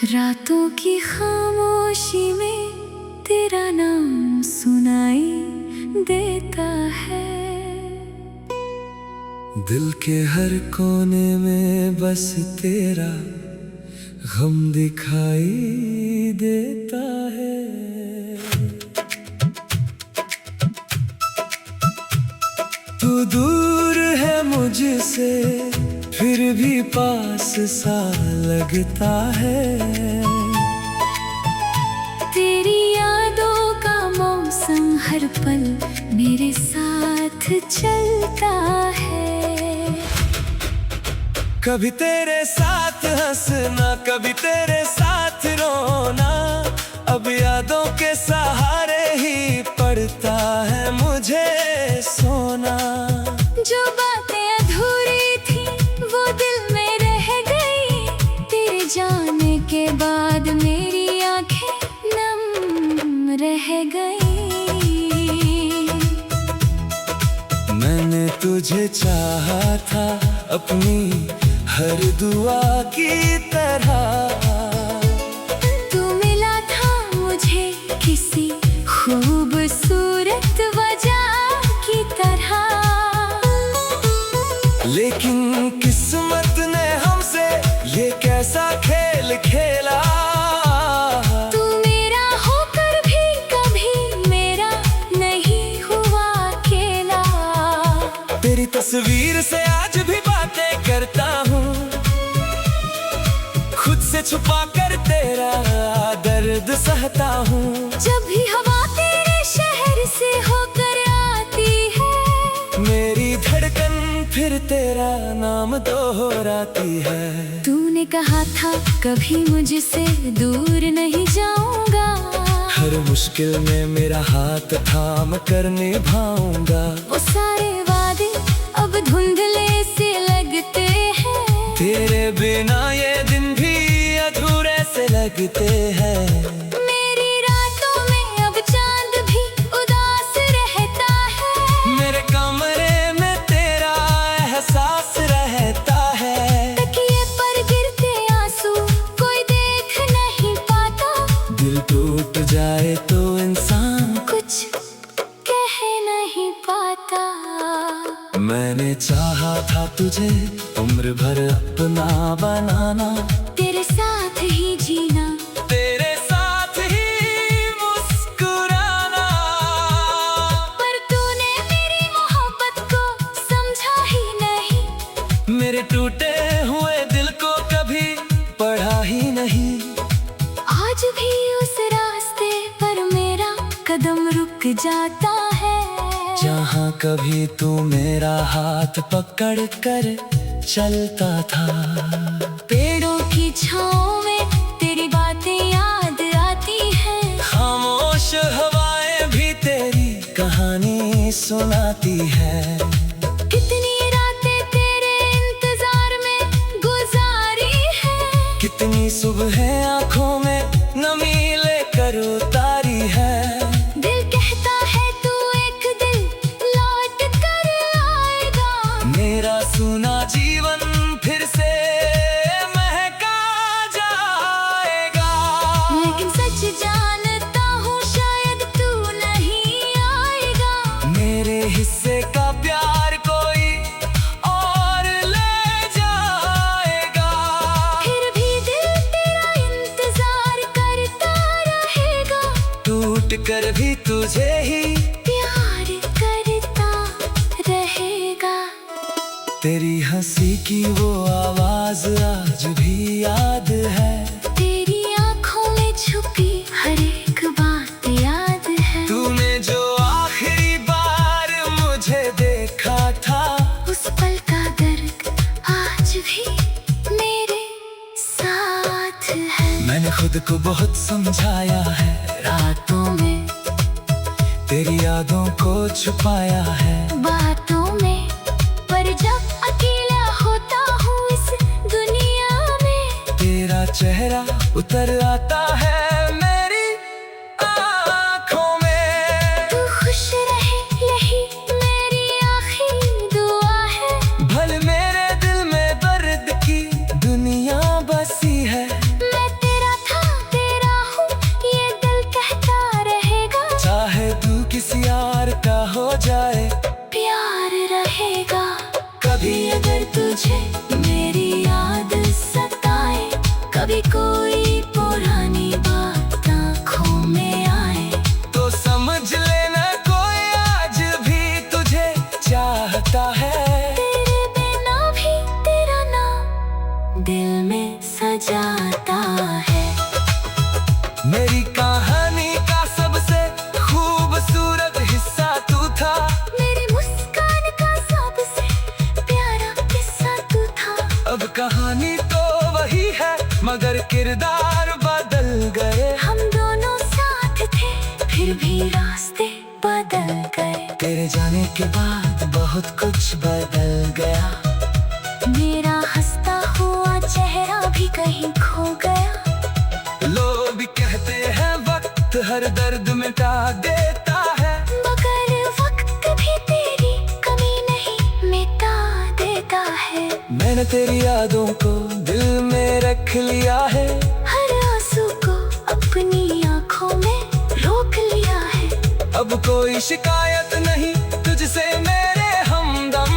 रातों की खामोशी में तेरा नाम सुनाई देता है। दिल के हर कोने में बस तेरा गम दिखाई देता है। तू दूर है मुझसे फिर भी पास सा लगता है। तेरी यादों का मौसम हर पल मेरे साथ चलता है। कभी तेरे साथ हंसना कभी तेरे साथ रोना, अब यादों के सहारे ही पड़ता है मुझे सोना। जो बातें अधूरी थी वो दिल में रह गई, तेरे जाने के बाद मेरी आंखें नम रह गई। मैंने तुझे चाहा था अपनी हर दुआ की तरह। तू मिला था मुझे किसी खूबसूरत वजह की तरह। लेकिन किस्मत ने हमसे ये कैसा खेल खेला। तू मेरा होकर भी कभी मेरा नहीं हुआ अकेला। तेरी तस्वीर से आज भी बातें करता हूँ, खुद से छुपा कर तेरा दर्द सहता हूँ। जब भी हवा तेरे शहर से होकर आती है, मेरी धड़कन फिर तेरा नाम दोहराती है। तूने कहा था कभी मुझसे दूर नहीं जाऊंगा। हर मुश्किल में मेरा हाथ थाम कर निभाऊंगा। वो सारे वादे अब धुंधले से लगते हैं, तेरे बिना ये दिन भी अधूरे से लगते हैं। मेरी रातों में अब चांद भी उदास रहता है। मेरे कमरे में तेरा एहसास रहता है। तकिए पर गिरते आंसू कोई देख नहीं पाता। दिल टूट जाए तो इंसान कुछ कह नहीं पाता। मैंने चाहा था तुझे उम्र भर अपना बनाना, तेरे साथ ही जीना, तेरे साथ ही मुस्कुराना। पर तूने मेरी मोहब्बत को समझा ही नहीं। मेरे टूटे हुए दिल को कभी पढ़ा ही नहीं। आज भी उस रास्ते पर मेरा कदम रुक जाता है। जहाँ कभी तू मेरा हाथ पकड़ कर चलता था। पेड़ों की छाँव में तेरी बातें याद आती हैं। खामोश हवाएं भी तेरी कहानी सुनाती है। कितनी रातें तेरे इंतजार में गुजारी है। कितनी सुबह आंखों में नमी लेकर उतारी है। दिल कहता है तू एक दिन लौट कर आएगा। मेरा सुना जीवन फिर से महका जाएगा। लेकिन सच जानता हूँ शायद तू नहीं आएगा। मेरे हिस्से का प्यार कोई और ले जाएगा। फिर भी दिल तेरा इंतजार करता रहेगा। टूट कर भी तुझे ही प्यार करता रहेगा। तेरी हंसी की वो आवाज आज भी याद है। तेरी आंखों में छुपी हर एक बात याद है। तूने जो आखिरी बार मुझे देखा था, उस पल का दर्द आज भी मेरे साथ है। मैंने खुद को बहुत समझाया है। रातों में, तेरी यादों को छुपाया है। बातों में, पर जब अकेला होता हूँ इस दुनिया में, तेरा चेहरा उतर आता है मेरी आँखों में। तू खुश रहे यही मेरी आखिरी दुआ है। भले मेरे दिल में दर्द की दुनिया बसी है। मैं तेरा तुझे मेरी याद सताए, कभी कोई पुरानी बात आँखों में आए, तो समझ लेना कोई आज भी तुझे चाहता है। तेरे बिना भी तेरा नाम दिल में सजाता है। मेरी कहानी का सबसे खूबसूरत हिस्सा तू था, मेरी मुस्कान का सबसे प्यारा किस्सा तू था। अब कहानी तो वही है मगर किरदार बदल गए। हम दोनों साथ थे फिर भी रास्ते बदल गए। तेरे जाने के बाद बहुत कुछ बदल गया। मेरा हंसता हुआ चेहरा भी कहीं खो गया। लोग कहते हैं वक्त हर दर्द मिटा देता है, मगर वक्त भी तेरी कमी नहीं मिटा देता है। मैंने तेरी यादों को दिल में रख लिया है, हर आंसू को अपनी आंखों में रोक लिया है। अब कोई शिकायत नहीं तुझसे मेरे हमदम,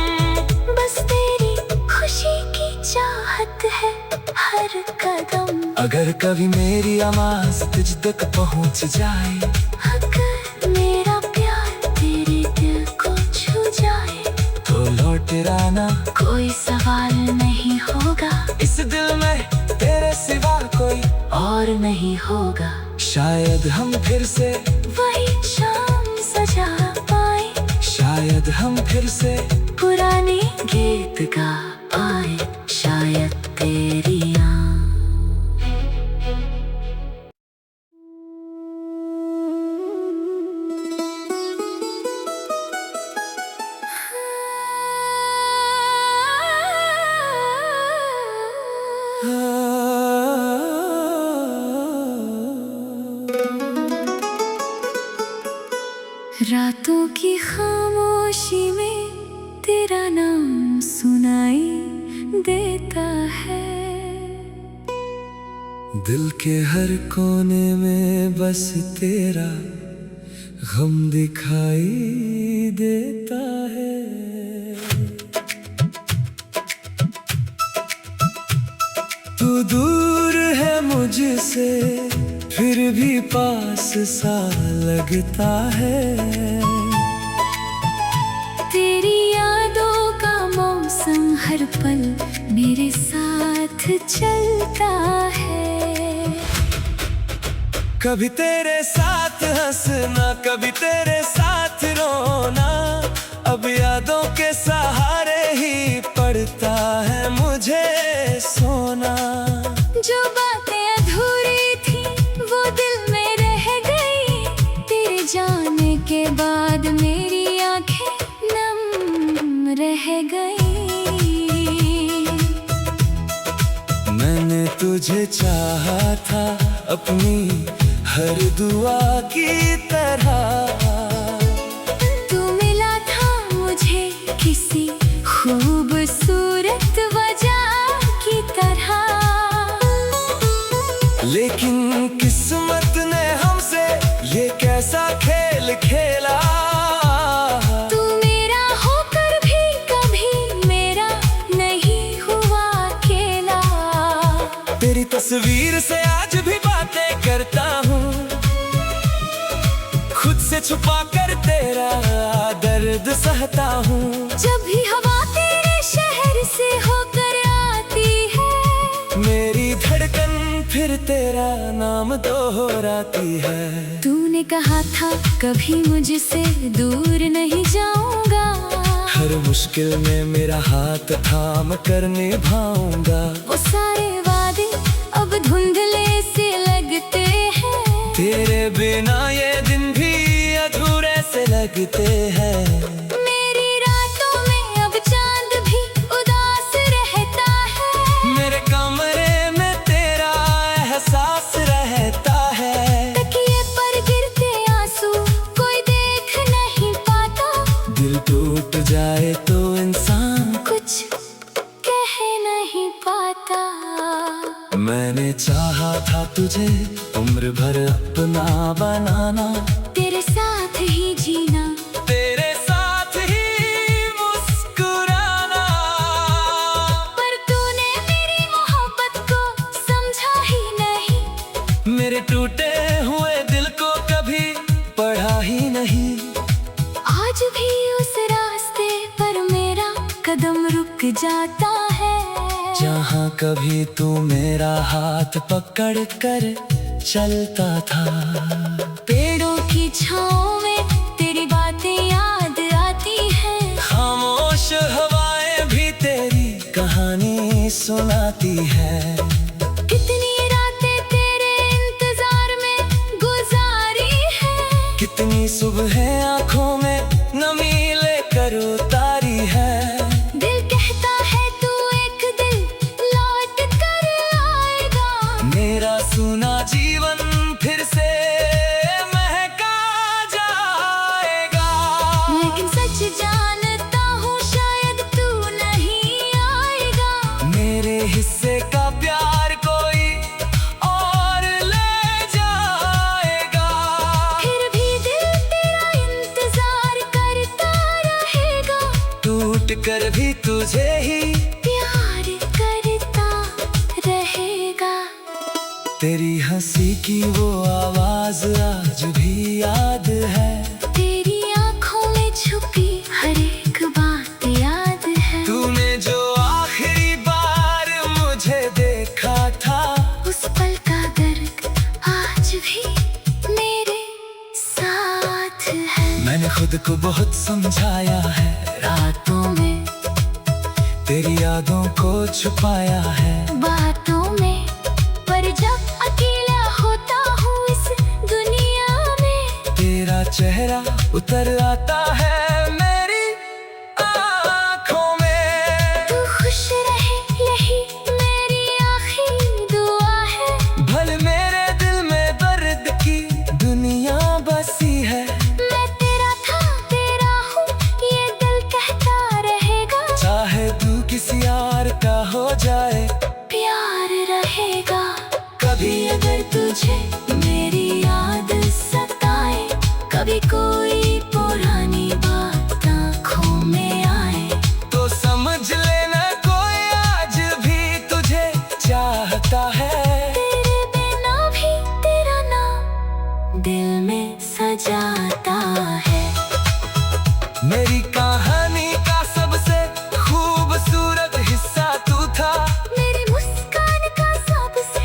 बस तेरी खुशी की चाहत है हर कदम। अगर कभी मेरी आवाज तुझ तक पहुंच जाए, अगर मेरा प्यार तेरे दिल को छू जाए, तो लौट आना कोई सवाल नहीं होगा। इस दिल में तेरे सिवा कोई और नहीं होगा। शायद हम फिर से वही शाम सजा पाए, शायद हम फिर से पुराने गीत गा पाए, शायद तेरी रातों की खामोशी में तेरा नाम सुनाई देता है। दिल के हर कोने में बस तेरा गम दिखाई देता है। तू दूर है मुझसे फिर भी पास सा लगता है। तेरी यादों का मौसम हर पल मेरे साथ चलता है। कभी तेरे साथ हंसना कभी तेरे साथ रोना, अब यादों के सहारे ही पड़ता है मुझे सोना। जो बातें अधूरी थी वो दिल में रह गई, तेरे जाने के बाद मेरी आंखें नम रह गई। मैंने तुझे चाहा था अपनी हर दुआ की तरह, तू मिला था मुझे किसी खूबसूरत वजह की तरह। लेकिन किस्मत ने हमसे ये कैसा खेल खेला। तू मेरा होकर भी कभी मेरा नहीं हुआ अकेला। तेरी तस्वीर से आज भी बातें करता हूँ, खुद से छुपा कर तेरा दर्द सहता हूँ। जब भी हवा तेरे शहर से होकर आती है, मेरी धड़कन फिर तेरा नाम दोहराती है। तूने कहा था कभी मुझसे दूर नहीं जाऊंगा, हर मुश्किल में मेरा हाथ थाम कर निभाऊंगा। वो सारे वादे अब धुंधले से लगते हैं, तेरे बिना ये दिन भी अधूरे से लगते हैं। मेरी रातों में अब चांद भी उदास रहता है, मेरे कमरे में तेरा एहसास रहता है। तकिए पर गिरते आंसू कोई देख नहीं पाता, दिल टूट जाए तो इंसान कुछ कह नहीं पाता। मैंने चाहा था तुझे उम्र भर अपना बनाना, तेरे साथ ही जीना, तेरे साथ ही मुस्कुराना। जहाँ कभी तू मेरा हाथ पकड़ कर चलता था। पेड़ों की छाँव में तेरी बातें याद आती हैं। खामोश हवाएं भी तेरी कहानी सुनाती है। कितनी रातें तेरे इंतजार में गुजारी है। कितनी सुबह आँखों में नमी लेकर उतारी है। दिल कहता है तू एक दिन लौट कर आएगा। मेरा सुना जीवन फिर से महका जाएगा। लेकिन सच जानता हूँ शायद तू नहीं आएगा। मेरे हिस्से का प्यार कोई और ले जाएगा। फिर भी दिल तेरा इंतजार करता रहेगा। टूट कर भी तुझे ही प्यार करता रहेगा। तेरी हंसी की वो आवाज आज भी याद है। तेरी आँखों में छुपी हर एक बात याद है। तूने जो आखिरी बार मुझे देखा था, उस पल का दर्द आज भी मेरे साथ है। मैंने खुद को बहुत समझाया है। रातों में तेरी यादों को छुपाया है। बातों में, पर जब अकेला होता हूँ इस दुनिया में, तेरा चेहरा उतर आता है मेरी आँखों में। तू खुश रहे यही मेरी आखिरी दुआ है। भले मेरे दिल में दर्द की दुनिया बसी है। मैं तेरा था तेरा हूँ ये दिल कहता रहेगा। चाहे तू किसी और का हो जाए, प्यार रहेगा। कभी अगर तुझे मेरी याद सताए, कभी कोई पुरानी बात आँखों में आए, तो समझ लेना कोई आज भी तुझे चाहता है। तेरे बिना भी तेरा नाम दिल में सजाता है। मेरी कहानी का सबसे खूबसूरत हिस्सा तू था। मेरी मुस्कान का सबसे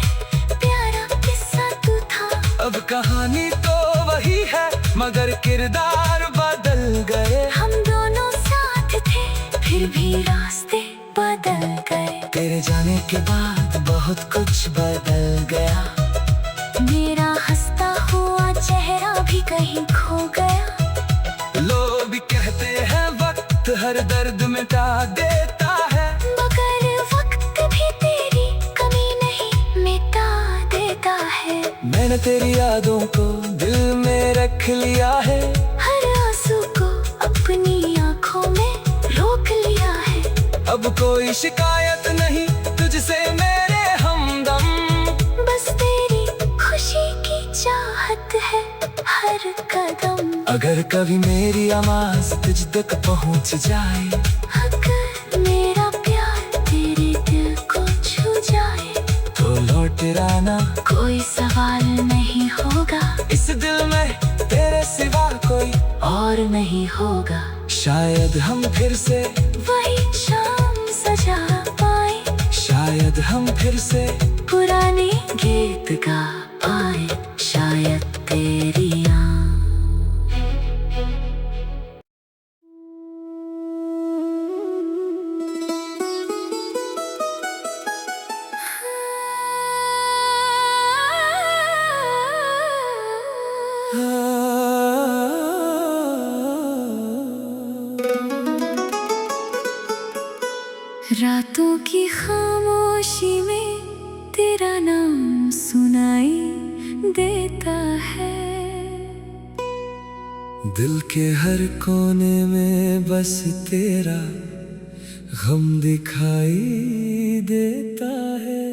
प्यारा किस्सा तू था। अब कहानी तो वही है मगर किरदार बदल गए। हम दोनों साथ थे फिर भी रास्ते बदल गए। तेरे जाने के बाद बहुत कुछ बदल गया। मेरा हंसता हुआ चेहरा भी कहीं खो गया। लोग कहते हैं वक्त हर दर्द मिटा देता है, मगर वक्त भी तेरी कमी नहीं मिटा देता है। मैंने तेरी यादों को दिल में रख लिया है। हर आंसू को अपनी आँखों में रोक लिया है। अब कोई शिकायत नहीं तुझसे मेरे हमदम। बस तेरी खुशी की चाहत है हर कदम। अगर कभी मेरी आवाज तुझ तक पहुंच जाए, अगर मेरा प्यार तेरे दिल को छू जाए, तो लौट आना। कोई सवाल नहीं होगा। इस दिल में तेरे सिवा कोई और नहीं होगा। शायद हम फिर से वही शाम सजा पाए। शायद हम फिर से पुराने गीत गा पाए। शायद तेरी रातों की खामोशी में तेरा नाम सुनाई देता है। दिल के हर कोने में बस तेरा गम दिखाई देता है।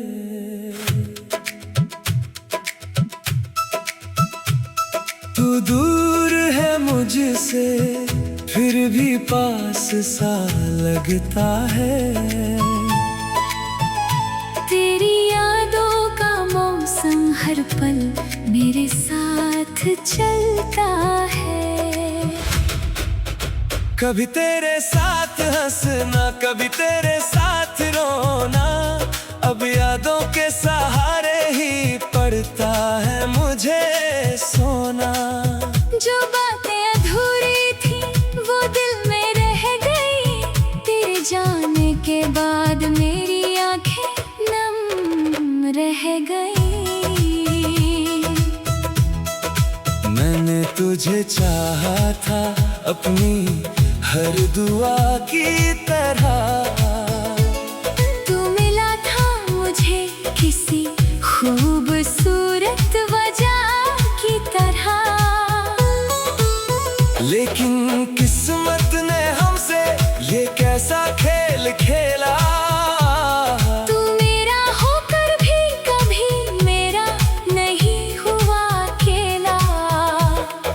तू दूर है मुझसे फिर भी पास सा लगता है। तेरी यादों का मौसम हर पल मेरे साथ चलता है। कभी तेरे साथ हंसना, कभी तेरे साथ रोना, तुझे चाहा था अपनी हर दुआ की तरह। तू मिला था मुझे किसी खूबसूरत वजह की तरह। लेकिन किस्मत ने हमसे ये कैसा खेल खेला। तू मेरा होकर भी कभी मेरा नहीं हुआ अकेला।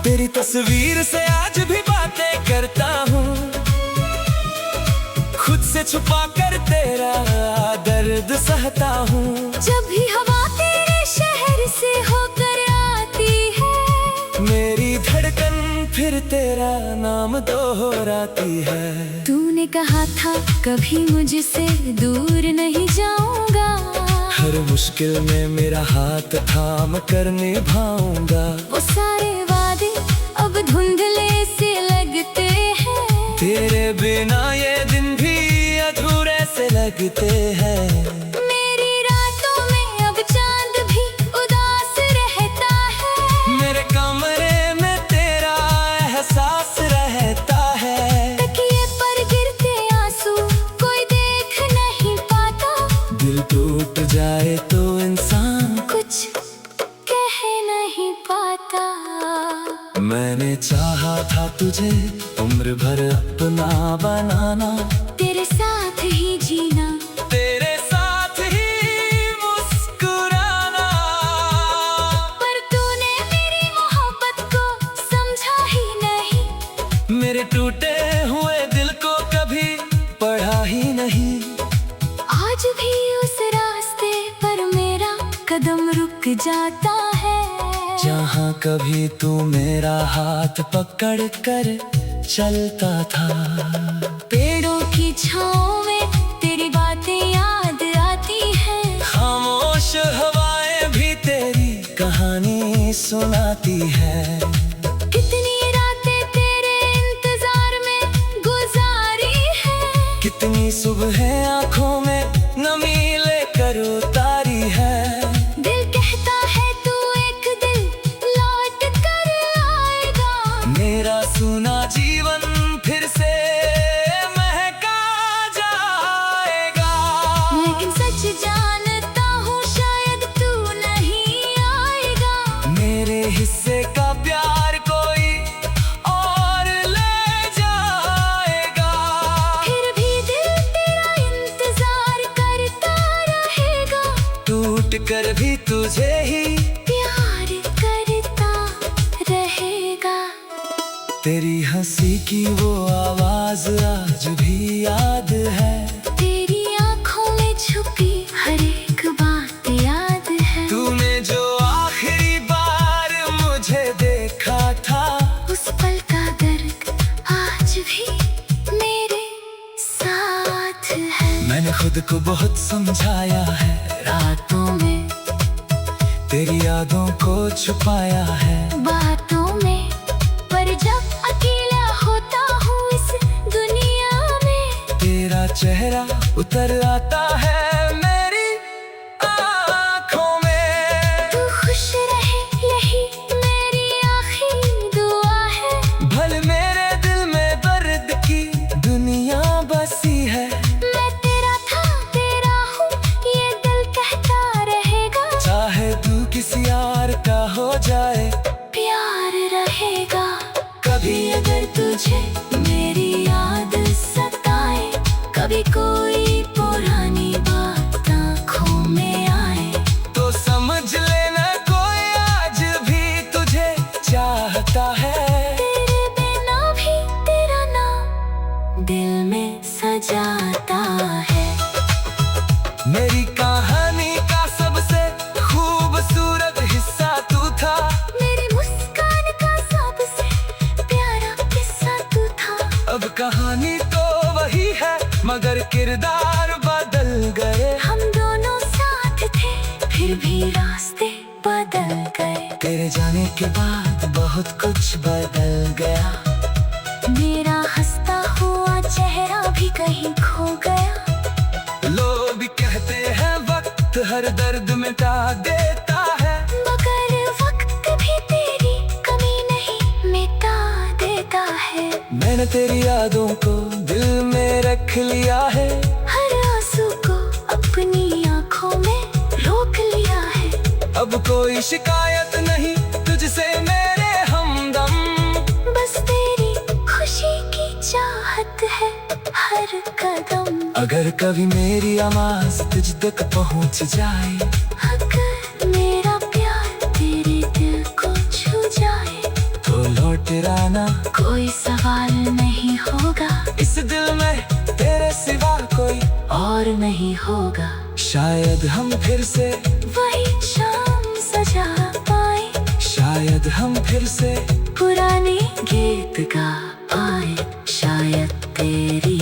तेरी तस्वीर से आज भी बातें करता हूँ, खुद से छुपा कर तेरा दर्द सहता हूँ। जब भी हवा तेरे शहर से होकर आती है, मेरी धड़कन फिर तेरा नाम दोहराती है। तूने कहा था कभी मुझसे दूर नहीं जाऊंगा। हर मुश्किल में मेरा हाथ थाम कर निभाऊंगा। वो सारे वादे अब धुंधले से लगते हैं। तेरे बिना ये दिन भी अधूरे से लगते हैं। मेरी रातों में अब चांद भी उदास रहता है। मेरे कमरे में तेरा एहसास रहता है। तकिए पर गिरते आंसू कोई देख नहीं पाता। दिल टूट जाए तो इंसान कुछ कह नहीं पाता। मैंने चाहा था तुझे उम्र भर अपना बनाना। तेरे साथ ही जीना, तेरे साथ ही मुस्कुराना। पर तूने मेरी मोहब्बत को समझा ही नहीं। मेरे टूटे हुए दिल को कभी पढ़ा ही नहीं। आज भी उस रास्ते पर मेरा कदम रुक जाता है। जहाँ कभी तू मेरा हाथ पकड़ कर चलता था। पेड़ों की छाँव में तेरी बातें याद आती हैं। खामोश हवाएं भी तेरी कहानी सुनाती है। कितनी रातें तेरे इंतजार में गुजारी है। कितनी सुबह आंखों में नमी लेकर उतारी है। दिल कहता है तू एक दिन लौट कर आएगा। मेरा सुना जीवन फिर से महका जाएगा। लेकिन सच जानता हूँ शायद तू नहीं आएगा। मेरे हिस्से का प्यार कोई और ले जाएगा। फिर भी दिल तेरा इंतजार करता रहेगा। टूट कर भी तुझे ही प्यार करता रहेगा। तेरी हंसी की वो आवाज आज भी याद है। तेरी आंखों में छुपी हर एक बात याद है। तूने जो आखिरी बार मुझे देखा था, उस पल का दर्द आज भी मेरे साथ है। मैंने खुद को बहुत समझाया है। रातों में, तेरी यादों को छुपाया है। बातों में, पर जब अकेला होता हूँ इस दुनिया में, तेरा चेहरा उतर आता है मेरी आँखों में। तू खुश रहे यही मेरी आखिरी दुआ है। भले मेरे दिल में दर्द की दुनिया बसी है। मैं तेरा था तेरा हूँ ये दिल कहता रहेगा। चाहे तू किसी और का हो जाए, प्यार रहेगा। कभी अगर तुझे मेरी याद सताए, कभी कोई पुरानी बात आँखों में आए, तो समझ लेना कोई आज भी तुझे चाहता है। तेरे बिना भी तेरा नाम दिल में सजाता है। मेरी कहानी का सबसे खूबसूरत हिस्सा तू था। मेरी मुस्कान का सबसे प्यारा किस्सा तू था। अब कहानी तो वही है मगर किरदार बदल गए। हम दोनों साथ थे फिर भी रास्ते बदल गए। तेरे जाने के बाद बहुत कुछ बदल गया। मेरा हंसता हुआ चेहरा भी कहीं खो गया। लोग कहते हैं वक्त हर दर्द मिटा देता है, मगर वक्त भी तेरी कमी नहीं मैंने तेरी यादों को दिल में रख लिया है, हर आंसू को अपनी आंखों में रोक लिया है। अब कोई शिकायत नहीं तुझसे मेरे हमदम, बस तेरी खुशी की चाहत है हर कदम। अगर कभी मेरी आवाज तुझ तक पहुंच जाए, अगर मेरा प्यार तेरे दिल को छू जाए, तो लौट आना, कोई सवाल नहीं होगा। इस दिल में तेरे सिवा कोई और नहीं होगा। शायद हम फिर से वही शाम सजा पाए, शायद हम फिर से पुराने गीत गा पाए। शायद तेरी